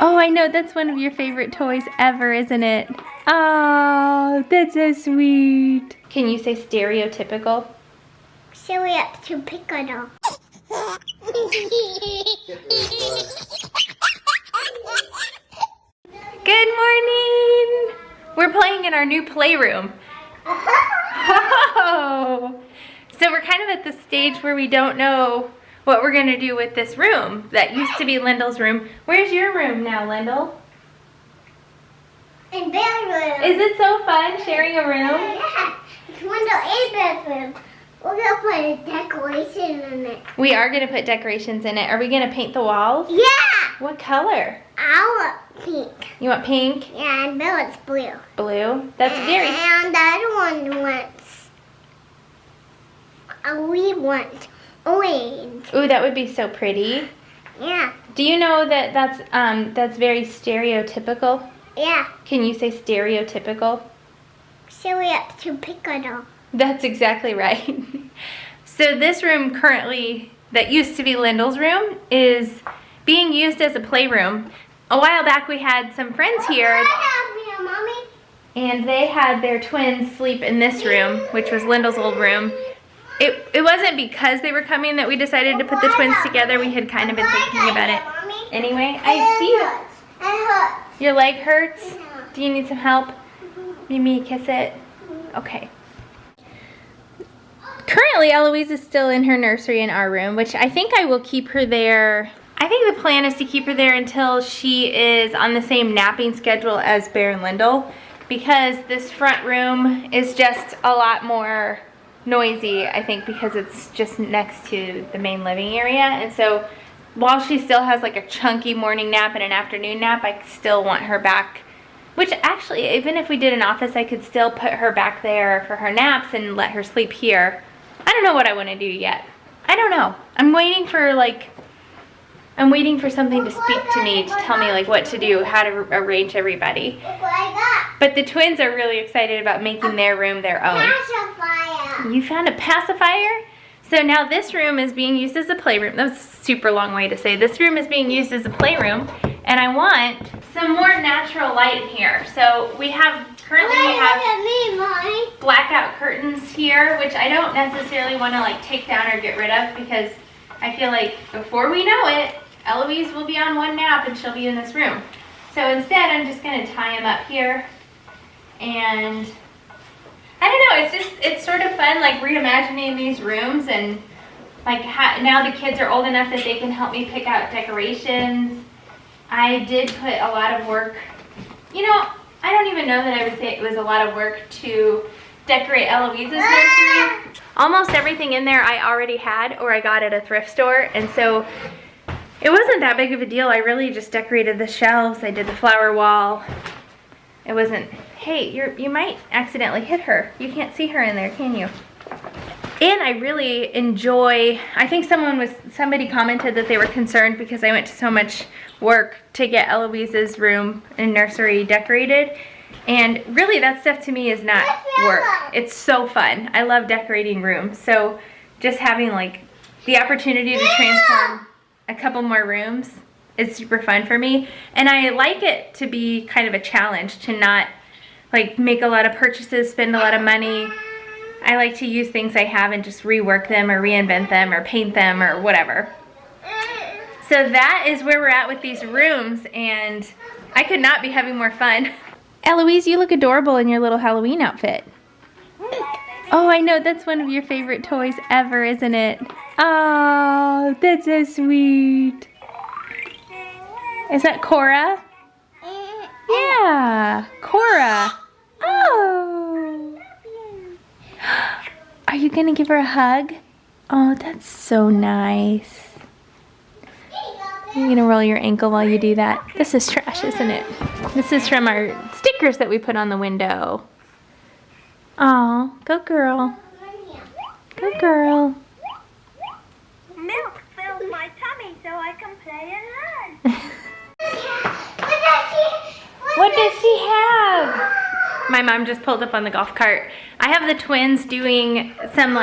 Oh, I know, that's one of your favorite toys ever, isn't it? Oh, that's so sweet. Can you say stereotypical? Stereotypical. Good morning! We're playing in our new playroom. Oh! So we're kind of at the stage where we don't know what we're gonna do with this room that used to be Lyndle's room. Where's your room now, Lyndle? In bedroom. Is it so fun sharing a room? Yeah, it's window and bedroom. We're gonna put a decoration in it. We are gonna put decorations in it. Are we gonna paint the walls? Yeah! What color? I want pink. You want pink? Yeah, and Bill it's blue. Blue? That's very... And the other one wants... we want orange. Ooh, that would be so pretty. Yeah. Do you know that that's very stereotypical? Yeah. Can you say stereotypical? Stereotypical. That's exactly right. So this room currently, that used to be Lyndle's room, is being used as a playroom. A while back we had some friends here, and they had their twins sleep in this room, which was Lyndle's old room. It wasn't because they were coming that we decided to put the twins together. We had kind of been thinking about it. Anyway, I see you. Your leg hurts? Do you need some help? Give me a kiss it? Okay. Currently, Eloise is still in her nursery in our room, which I think I will keep her there. I think the plan is to keep her there until she is on the same napping schedule as Berend Lyndle, because this front room is just a lot more noisy, I think, because it's just next to the main living area. And so while she still has like a chunky morning nap and an afternoon nap, I still want her back. Which actually, even if we did an office, I could still put her back there for her naps and let her sleep here. I don't know what I want to do yet. I don't know. I'm waiting for something to speak to me, to tell me like what to do, how to arrange everybody. But the twins are really excited about making their room their own. Pacifier. You found a pacifier? So now this room is being used as a playroom. That was a super long way to say. This room is being used as a playroom, and I want some more natural light in here. So currently we have blackout curtains here, which I don't necessarily want to like take down or get rid of, because I feel like before we know it, Eloise will be on one nap and she'll be in this room. So instead, I'm just going to tie them up here, and I don't know, it's sort of fun like reimagining these rooms, and like now the kids are old enough that they can help me pick out decorations. I did put a lot of work, you know, I don't even know that I would say it was a lot of work to decorate Eloise's nursery. Almost everything in there I already had, or I got at a thrift store, and so it wasn't that big of a deal. I really just decorated the shelves, I did the flower wall. It wasn't, hey, you might accidentally hit her. You can't see her in there, can you? And I really enjoy, I think somebody commented that they were concerned because I went to so much work to get Eloise's room and nursery decorated. And really that stuff to me is not work. It's so fun. I love decorating rooms. So just having like the opportunity to transform a couple more rooms is super fun for me. And I like it to be kind of a challenge, to not like make a lot of purchases, spend a lot of money. I like to use things I have and just rework them or reinvent them or paint them or whatever. So that is where we're at with these rooms, and I could not be having more fun. Eloise, you look adorable in your little Halloween outfit. Oh, I know, that's one of your favorite toys ever, isn't it? Oh, that's so sweet. Is that Cora? Yeah, Cora. Oh. Are you gonna give her a hug? Oh, that's so nice. You're gonna roll your ankle while you do that. This is trash, isn't it? This is from our stickers that we put on the window. Oh, go girl. Go girl. Milk fills my tummy so I can play and learn. What does she have? My mom just pulled up on the golf cart. I have the twins doing some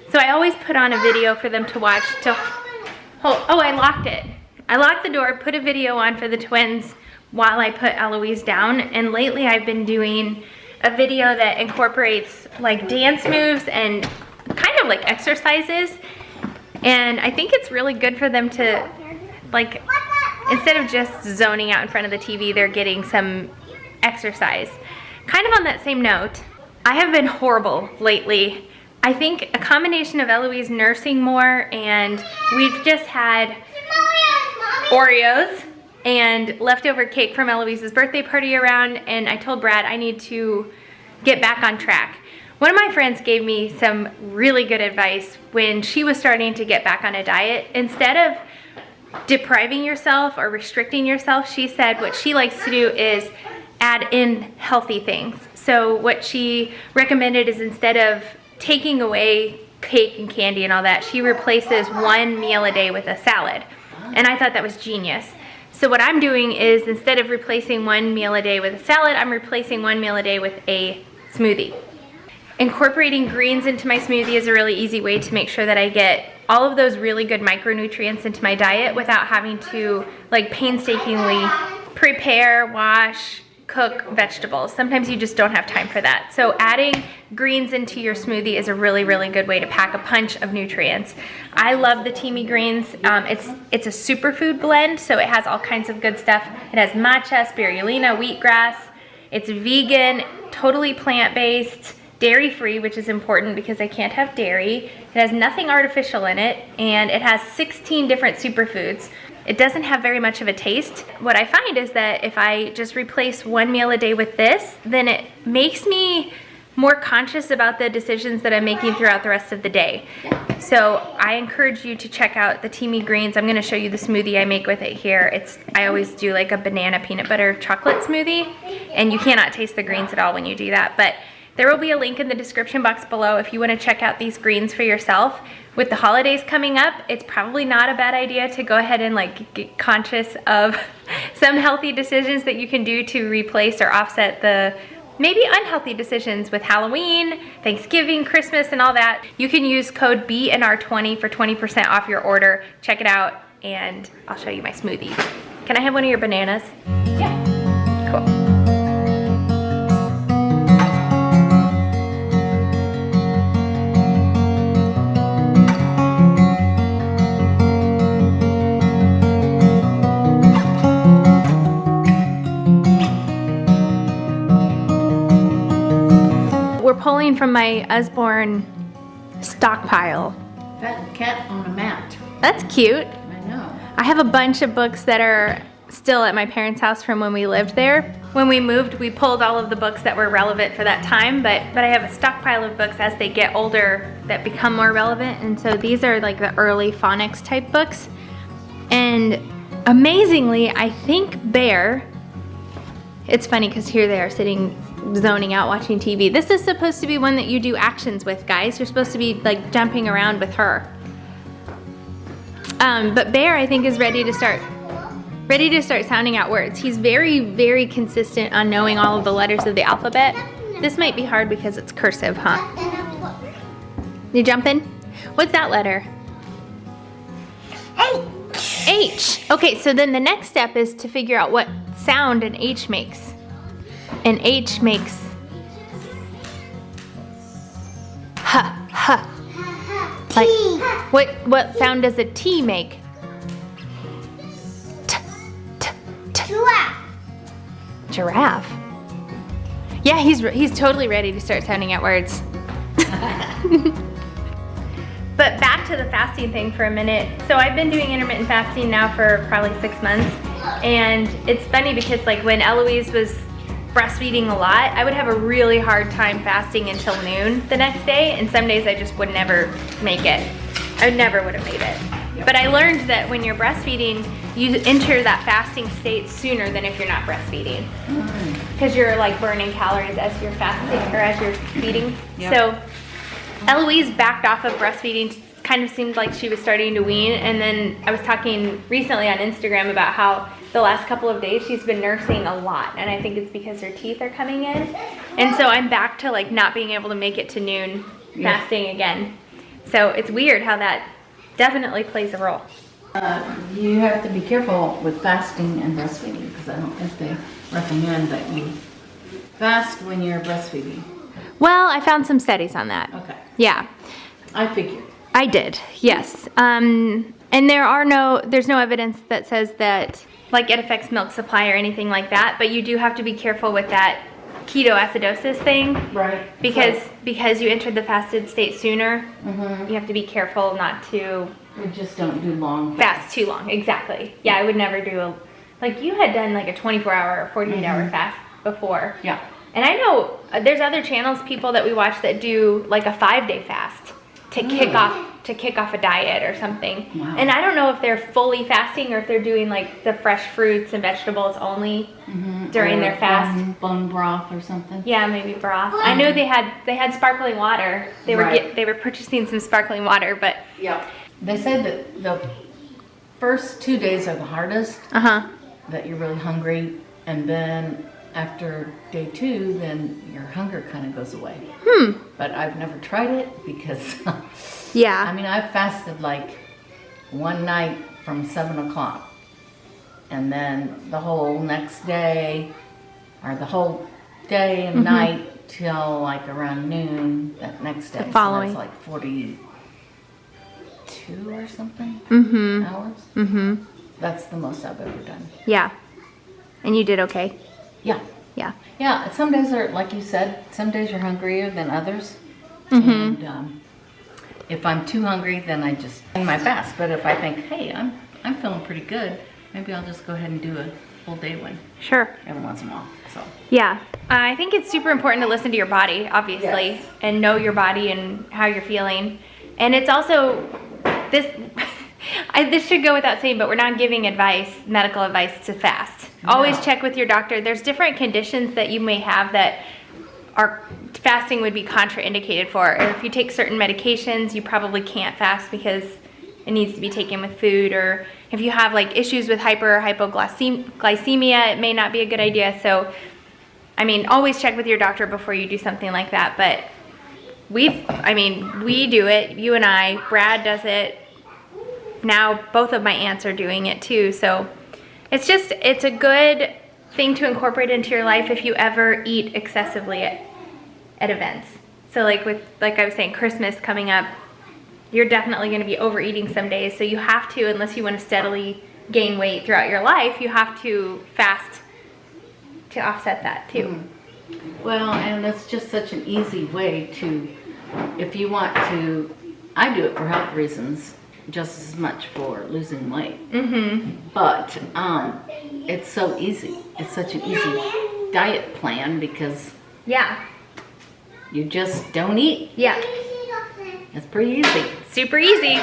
so I always put on a video for them to watch. Oh, I locked it. I locked the door, put a video on for the twins while I put Eloise down, and lately I've been doing a video that incorporates like dance moves and kind of like exercises, and I think it's really good for them to, like, instead of just zoning out in front of the TV, they're getting some exercise. Kind of on that same note, I have been horrible lately. I think a combination of Eloise nursing more, and we've just had Oreos and leftover cake from Eloise's birthday party around, and I told Brad I need to get back on track. One of my friends gave me some really good advice when she was starting to get back on a diet. Instead of depriving yourself or restricting yourself, she said what she likes to do is add in healthy things. So what she recommended is, instead of taking away cake and candy and all that, she replaces one meal a day with a salad. And I thought that was genius. So what I'm doing is, instead of replacing one meal a day with a salad, I'm replacing one meal a day with a smoothie. Incorporating greens into my smoothie is a really easy way to make sure that I get all of those really good micronutrients into my diet without having to like painstakingly prepare, wash, cook vegetables. Sometimes you just don't have time for that. So adding greens into your smoothie is a really, really good way to pack a punch of nutrients. I love the Teamy greens. It's a superfood blend, so it has all kinds of good stuff. It has matcha, spirulina, wheatgrass. It's vegan, totally plant-based, dairy-free, which is important because I can't have dairy. It has nothing artificial in it, and it has 16 different superfoods. It doesn't have very much of a taste. What I find is that if I just replace one meal a day with this, then it makes me more conscious about the decisions that I'm making throughout the rest of the day. So I encourage you to check out the Teamy greens. I'm gonna show you the smoothie I make with it here. I always do like a banana peanut butter chocolate smoothie, and you cannot taste the greens at all when you do that. But there will be a link in the description box below if you want to check out these greens for yourself. With the holidays coming up, it's probably not a bad idea to go ahead and like get conscious of some healthy decisions that you can do to replace or offset the maybe unhealthy decisions with Halloween, Thanksgiving, Christmas, and all that. You can use code BNR20 for 20% off your order. Check it out, and I'll show you my smoothie. Can I have one of your bananas? Yeah. Cool. We're pulling from my Usborne stockpile. Fat cat on a mat. That's cute. I know. I have a bunch of books that are still at my parents' house from when we lived there. When we moved, we pulled all of the books that were relevant for that time, but I have a stockpile of books as they get older that become more relevant, and so these are like the early phonics type books. And amazingly, I think Bear, it's funny because here they are sitting zoning out watching TV. This is supposed to be one that you do actions with, guys. You're supposed to be like jumping around with her. But Bear, I think, is ready to start sounding out words. He's very, very consistent on knowing all of the letters of the alphabet. This might be hard because it's cursive, huh? You jumping? What's that letter? H. H. Okay, so then the next step is to figure out what sound an H makes. An H makes ha, ha. Like, what sound does a T make? T, t, t. Giraffe. Giraffe. Yeah, he's totally ready to start sounding out words. But back to the fasting thing for a minute. So I've been doing intermittent fasting now for probably 6 months. And it's funny because like when Eloise was breastfeeding a lot, I would have a really hard time fasting until noon the next day. And some days I just would never make it. I never would have made it. But I learned that when you're breastfeeding, you enter that fasting state sooner than if you're not breastfeeding. Because you're like burning calories as you're fasting or as you're feeding. Yep. So Eloise backed off of breastfeeding, kind of seemed like she was starting to wean, and then I was talking recently on Instagram about how the last couple of days she's been nursing a lot, and I think it's because her teeth are coming in. And so I'm back to like not being able to make it to noon fasting again. So it's weird how that definitely plays a role. You have to be careful with fasting and breastfeeding because I don't think they recommend that you fast when you're breastfeeding. Well, I found some studies on that. Okay. Yeah, I figured. I did. Yes. And there's no evidence that says that like it affects milk supply or anything like that, but you do have to be careful with that ketoacidosis thing. Right. Because you entered the fasted state sooner, Mm-hmm. you have to be careful not to We just don't do long fast too long. Exactly. Yeah, I would never do like you had done like a 24-hour or 48-hour fast before. Yeah. And I know there's other channels, people that we watch that do like a 5-day fast to kick off a diet or something. Wow. And I don't know if they're fully fasting or if they're doing like the fresh fruits and vegetables only during their fast. Bone broth or something. Yeah, maybe broth. I know they had sparkling water. They were Right. they were purchasing some sparkling water, but Yeah. They say that the first 2 days are the hardest, that you're really hungry, and then after day 2, then your hunger kind of goes away. But I've never tried it because, yeah. I mean, I've fasted like one night from 7 o'clock, and then the whole next day, or the whole day and night till like around noon that next day. The following. So that's like 42 or something hours. That's the most I've ever done. Yeah. And you did okay. Yeah. Yeah. Yeah, some days are, like you said, some days you're hungrier than others. And if I'm too hungry, then I just end my fast. But if I think, hey, I'm feeling pretty good, maybe I'll just go ahead and do a full day one Sure. every once in a while. So Yeah. I think it's super important to listen to your body, obviously, Yes. and know your body and how you're feeling. And it's also this this should go without saying, but we're not giving advice, medical advice to fast. Always No. check with your doctor. There's different conditions that you may have that are fasting would be contraindicated for. Or if you take certain medications, you probably can't fast because it needs to be taken with food. Or if you have like issues with hyper or hypoglycemia, it may not be a good idea. So, I mean, always check with your doctor before you do something like that. But we do it. You and I, Brad does it. Now both of my aunts are doing it too. So it's a good thing to incorporate into your life if you ever eat excessively at events. So like I was saying, Christmas coming up, you're definitely going to be overeating some days. So you have to, unless you want to steadily gain weight throughout your life, you have to fast to offset that too. well, and it's just such an easy way to, if you want to, I do it for health reasons, just as much for losing weight. But it's so easy. It's such an easy diet plan because Yeah. you just don't eat. Yeah. It's pretty easy. Super easy.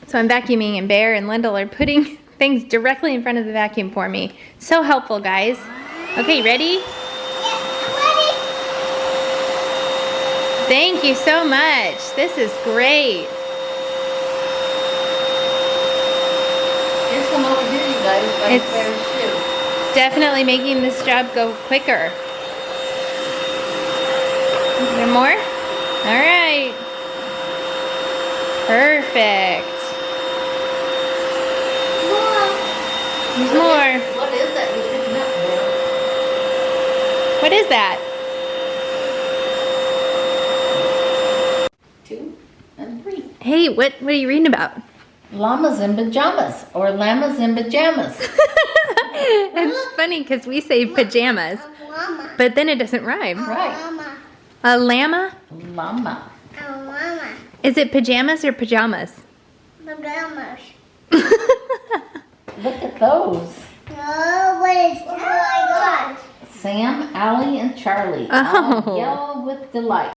So I'm vacuuming and Bear and Lyndle are putting things directly in front of the vacuum for me. So helpful, guys. Okay, ready? Thank you so much. This is great. Here's some over here, you guys. By It's- Bear's shoe. Definitely making this job go quicker. Is there more? All right. Perfect. There's more. What is that you're picking up there? What is that? 2 and 3. Hey, what are you reading about? Llamas in pajamas or llamas in pajamas. It's funny because we say pajamas, Llama. but then it doesn't rhyme. Right. Llama. A llama? Llama. A llama. Is it pajamas or pajamas? Pajamas. Look at those. Oh, what is that? Oh my God. Sam, Allie, and Charlie. Oh. All yell with delight.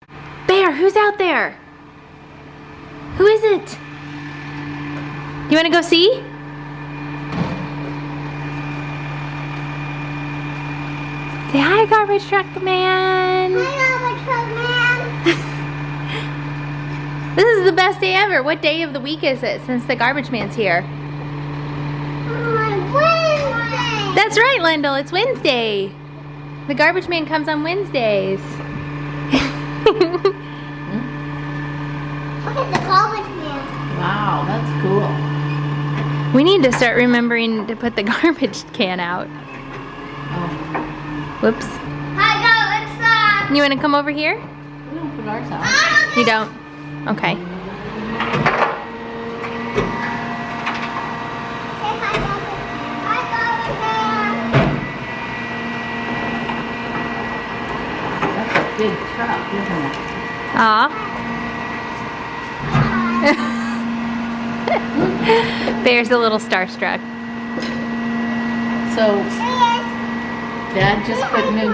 Bear, who's out there? Who is it? You want to go see? Say hi, garbage truck man. This is the best day ever. What day of the week is it since the garbage man's here? That's right, Lyndle. It's Wednesday. The garbage man comes on Wednesdays. Look at the garbage man. Wow, that's cool. We need to start remembering to put the garbage can out. Oh, Whoops. Hi, go, let's stop. You want to come over here? we don't put ours out. You don't? Okay. Say hi, go. Hi, go, That's a big truck, isn't it? Aw. Bear's a little starstruck. So, Dad just put new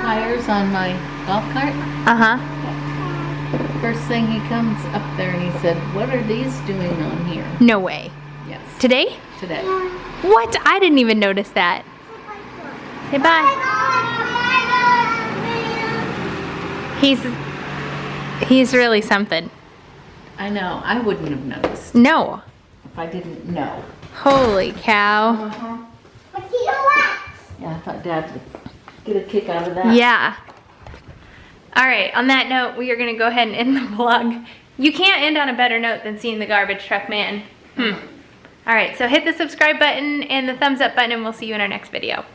tires on my golf cart. Uh-huh. First thing he comes up there and he said, "What are these doing on here?" No way. Yes. Today? Today. What? I didn't even notice that. Say bye. He's really something. I know. I wouldn't have noticed No. if I didn't know. Holy cow. But you know what? Yeah, I thought Dad would get a kick out of that. Yeah. All right, on that note, we are gonna go ahead and end the vlog. You can't end on a better note than seeing the garbage truck man. All right, so hit the subscribe button and the thumbs up button and we'll see you in our next video.